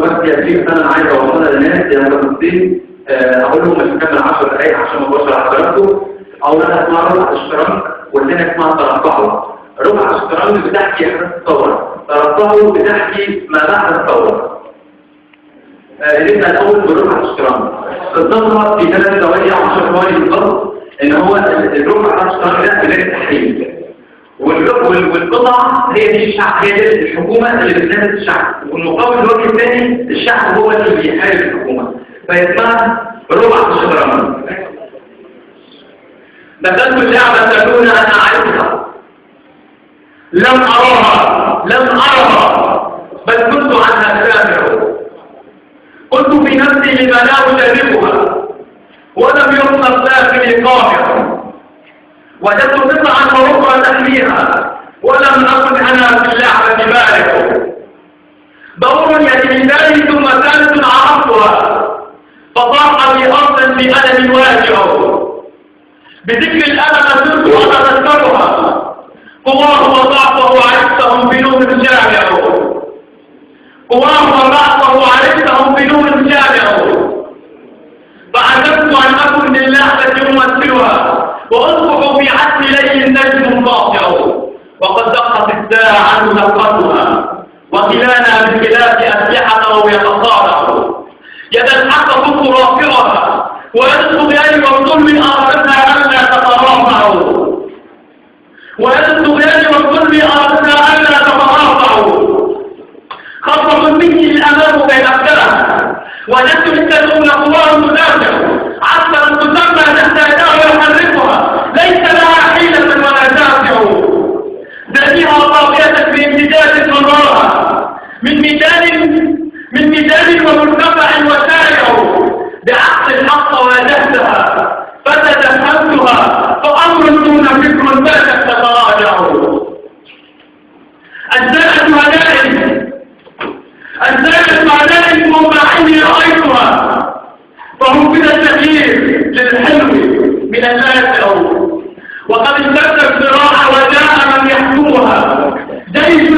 بس يا شيخ انا عايز اوصلها للناس يا مدرسين، اقول لهم مش كامل 10 دقايق عشان ما اوصل حضراتكم. اولا اسمها ربع الشطرنج والثانيه اسمها تربعه. ربع الشطرنج بتحكي احداث الثوره، تربعه بتحكي ما بعد الثوره. نبدا الاول بربع الشطرنج. الثوره في 3 ثواني او 10 ثواني بالضبط، ان هو الربع الشطرنج ده بدايه التحرير، والقطع هي دي الشعب، هي دي الحكومة اللي بتنافس الشعب، والمقابل الوجه الثاني الشعب هو اللي بيحارب الحكومة، فاسمها ربع الشطرنج. دخلت اللعبة تكون أنا أعرفها، لم أرها بل كنت عنها سامع. قلت في نفسي لما لا أجربها ولم يصنف داخلي قاهر. وجدت قطعا وربع تحميها ولم أكن أنا في اللعبة بارع. دور يديني ثم ثالث عرفتها فطاح لي أرضا بألم واجع. بذكر الألم صرت أتذكرها، قواه وضعفه عرفتهم بنور جامع. قواه وضعفه عرفتهم بنور جامع. فعجبت أن أكن للعبة أمثلها وأصبح في عدل ليل نجم ساطع. وقد دقت الساعة دقتها وخلانا بخلاف أسلحة يتصارع. يد الحق كنت رافعها ويد الطغيان والظلم أردنا ألا تترافعوا. ويد الطغيان والظلم أردنا ألا تترافعوا. خطوة مني الأمام بين أبدلها وجدت التدون قواه تدافع. عسكرا تسمى تحتاجها يحركها ليس لها حيلة ولا دافع. ذاتها طاغية بامتداد مرارها من ميدان ومرتفع وشارع. بعقل الحق واجهتها فتدخلتها فأمر دون فكر باتت تتراجع. الزاءة هدائم ومعيني رأيتها فهم من التغيير للحلو من الناس. وقد اشتد الصراع وجاء من يحكمها. جيش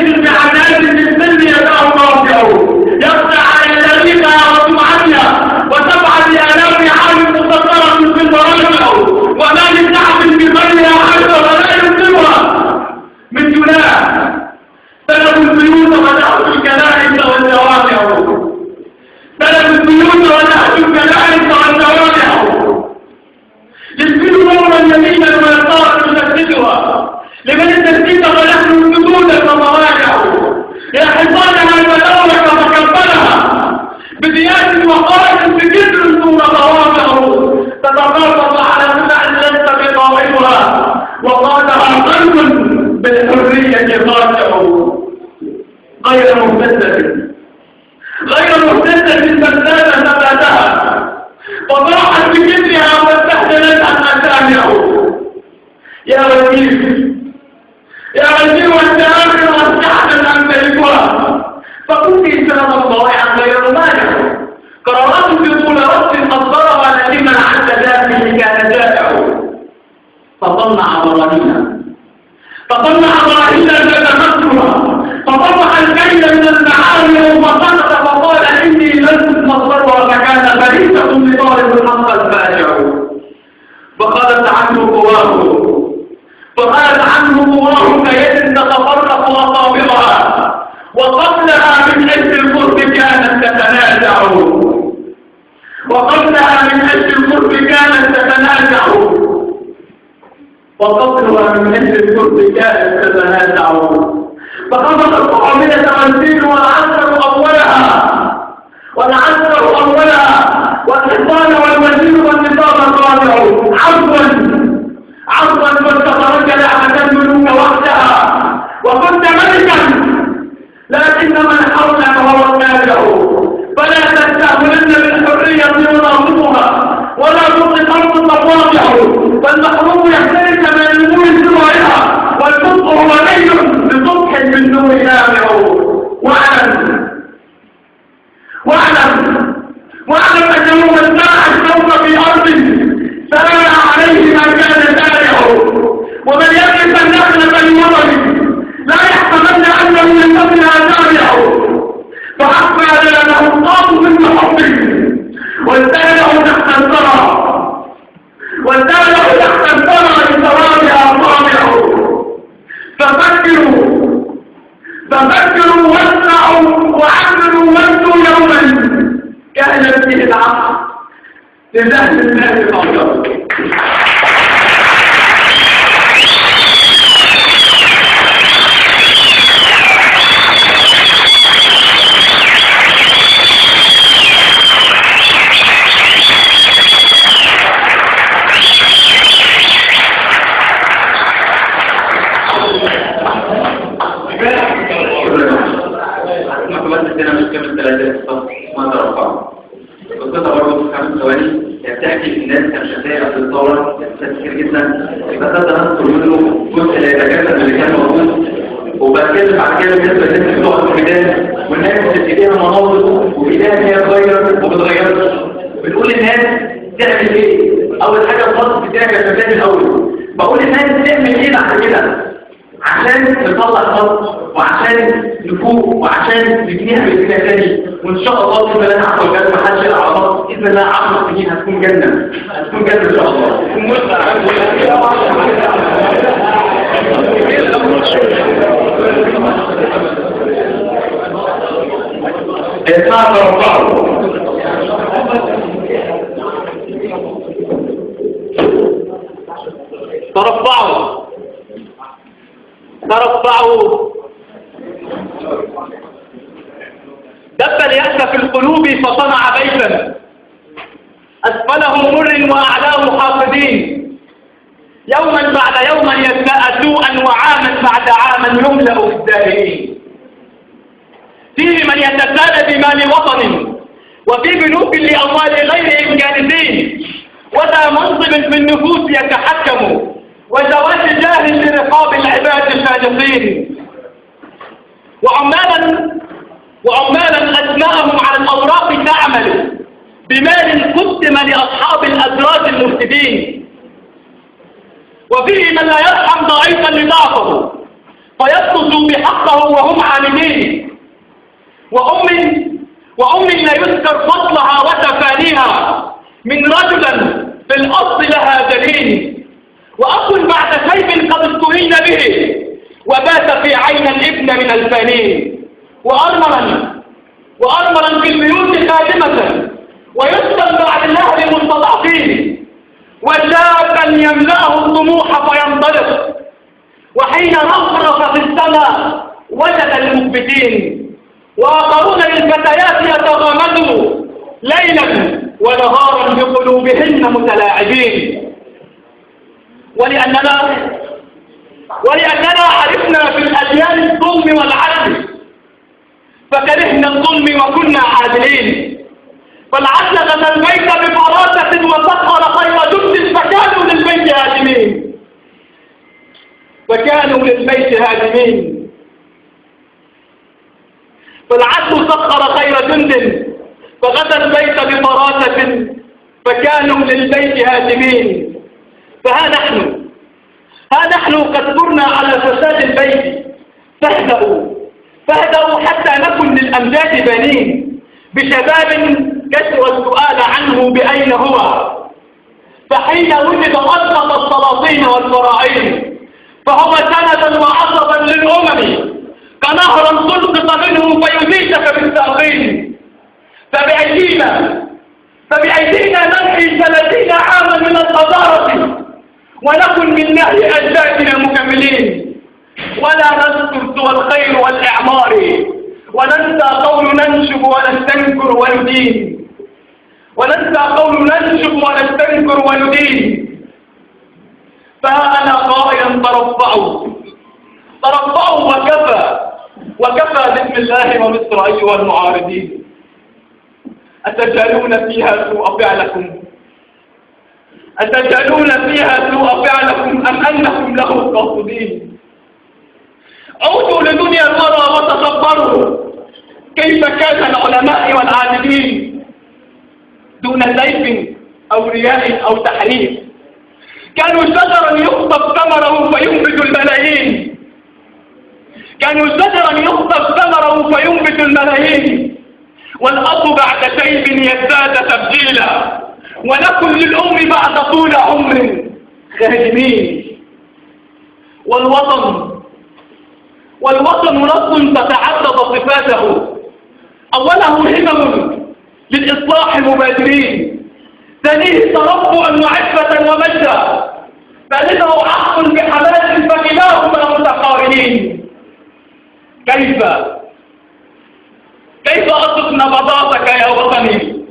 بعداد للسلم يدعو رافع. يخدع يداريها وسمعتها وتبعث آلاف عام مسطرة في المراجع. وما للشعب بغيرها حتى ولا ينصبها من جناح. سلبوا البيوت ونهجوا الكنائس والجوامع. سلبوا البيوت ونهجوا الكنائس والجوامع. يسبلوا نورا يمينا ويطار يشددها. لمن التسديد ونحن سدودا ومواجع. يا حصانها المدورة فكبلها بديات وقائد بجسر دون ضوابع. تترابط على مدع ليس بطاوعها وقادها قلب بالحرية خاشع. غير مهتدة بسدادة نباتها وضاحت بكترها واستحسنت عن مسامع. يا وزير والتآخر واستحسن أن تلكها فكنت إنسانا ضائعا غير مانع. قرارات بطول رأس أصدرها لكن عند ذاته كان جائع. فطلع براهينا فتمكرها فطرح الكيل من المعالي وفقدت فقال إني لست مصدرها فكان فريسة لطالب الحق الفاجع. فقالت عنه قواه كيد تتفرق وطابقها. وقبلها من أجل القرب كانت تتنازع. فقبض القعمدة والسين والعنصر أولها والحصان والوزير والنظام الرابع. عفوا كنت ترجل أحد الملوك وحدها وكنت ملكا لكن من حولك هو الناجع. فلا تستهملن بالحرية يناظمها ولا تطلق أرض الطواجع. فالمحروم يحترك من النور سوائها والصدق هو ليل بصبح بالنور نامع. واعلم أنه من زرع الشوك في أرض سرع عليه ما كان زارعه ومن يقف النخل كالمرض لا يحسبن أنه ينتقل جامعه فأقبل له الله من حبه وازداده تحت الثرى لترابها طامعه ففكروا واسعوا وعملوا وانتوا يوما كان فيه العصر لله الأمر. أنا مش كامل 3 ما ترفعه القصة برضه في 5 ثواني يبتحكي في الناس كمشاهير في الثورة كتير جدا يبقى ده هنذكر منه جزء لا يتجسد اللي كان موجود وبتكلم على كده بالنسبة للناس اللي بتقعد في الميدان والناس اللي بتديها مناظر وبإيديها هي تغير وبتغيرش بنقول للناس تعمل ايه؟ أول حاجة الخاص بتديها كشفتان الأول بقول للناس تعمل ايه بعد كده عشان نطلع خط وعشان نفوق وعشان نبنيها بإذن تاني وإن شاء الله بإذن الله عز وجل ما حدش يلعب خط بإذن الله 10 سنين هتكون جنة إن شاء الله. ترفعوا دب اليأس في القلوب فصنع بيتا أسفله مر وأعلاه حافظين يوما بعد يوم يزداد سوءا وعاما بعد عام يملأ بالزاهرين فيه من يتسالى بمال وطن وفي بنوك لأموال غيرهم جانبين وذا منصب في النفوس يتحكم وزواج جاه لرقاب العباد الفالقين وعمالا أسماءهم على الأوراق تعمل بمال قدم لأصحاب الأدراج المفسدين وفيه من لا يرحم ضعيفا لضعفه فيبطل بحقه وهم عاملين وأم لا يذكر فضلها وتفانيها من رجلا في الأصل لها دليل وأخ بعد سيف قد استهين به وبات في عين الابن من الفانين وأرملا في البيوت خادمة ويسكن بعد الأهل مستضعفين وشابا يملأه الطموح فينطلق وحين رفرف في السماء وجد المثبتين وآخرون للفتيات يتغامزوا ليلا ونهارا بقلوبهن متلاعبين ولأننا عرفنا في الأديان الظلم والعدل فكرهنا الظلم وكنا عادلين فالعدل غزا البيت بفراسة وسخر خير جند فكانوا للبيت هادمين فالعدل سخر خير جند فغزا البيت بفراسة فكانوا للبيت هادمين فها نحن قد صرنا على فساد البيت فاهدأوا حتى نكن للأمجاد بنين بشباب كسر السؤال عنه بأين هو فحين وجد أسقط السلاطين والفراعين فهو سندا وعصبا للأمم كنهرا تلقط منه فيزيدك بالساقين فبأيدينا ننحي 30 عاما من الحضارة ونكن من نهي أجدادنا مكملين ولا نذكر سوى الخير والإعمار وننسى قول ننشب ونستنكر وندين فأنا قائلا ترفعوا وكفى بسم الله ومصر أيها المعارضين أتجعلون فيها سوء فعلكم أم أنكم له قاصدين عودوا لدنيا الورى وتصبروا كيف كان العلماء والعالمين دون سيف أو رياء أو تحريف كانوا شجرا يخطف ثمره فينبت الملايين، كانوا شجرا يخطف ثمره فينبت الملايين. والأب بعد شيب يزداد تبجيلا، ونكن للأم بعد طول عمر خادمين. والوطن نص تتعدد صفاته، أوله همم للإصلاح مبادرين، ثانيه تربع وعفة ومجدا، ثالثه عقل بحماس فكلاهما متقارنين. كيف أصف نبضاتك يا وطني،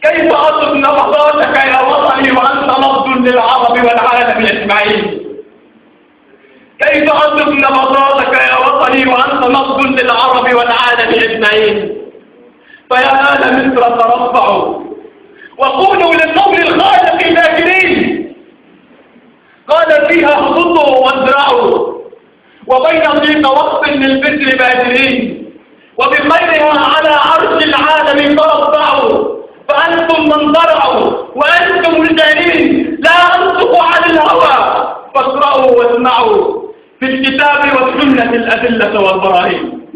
كيف أصف نبضاتك يا وطني وأنت نبض للعرب والعالم أجمعين، كيف أصف نبضاتك يا وطني وأنت نبض للعرب والعالم أجمعين. فيا آل مصر ترفعوا وقولوا للقول الخالق اللاجئين، قال فيها اهبطوا وازرعوا، وبين ضيق وقت للبذر بادرين، وبخيرها على عرش العالم ترفعوا، فأنتم من زرعوا وأنتم الجاهلين، لا أنطق عن الهوى فاقرأوا واسمعوا في الكتاب والسنة الأدلة والبراهين.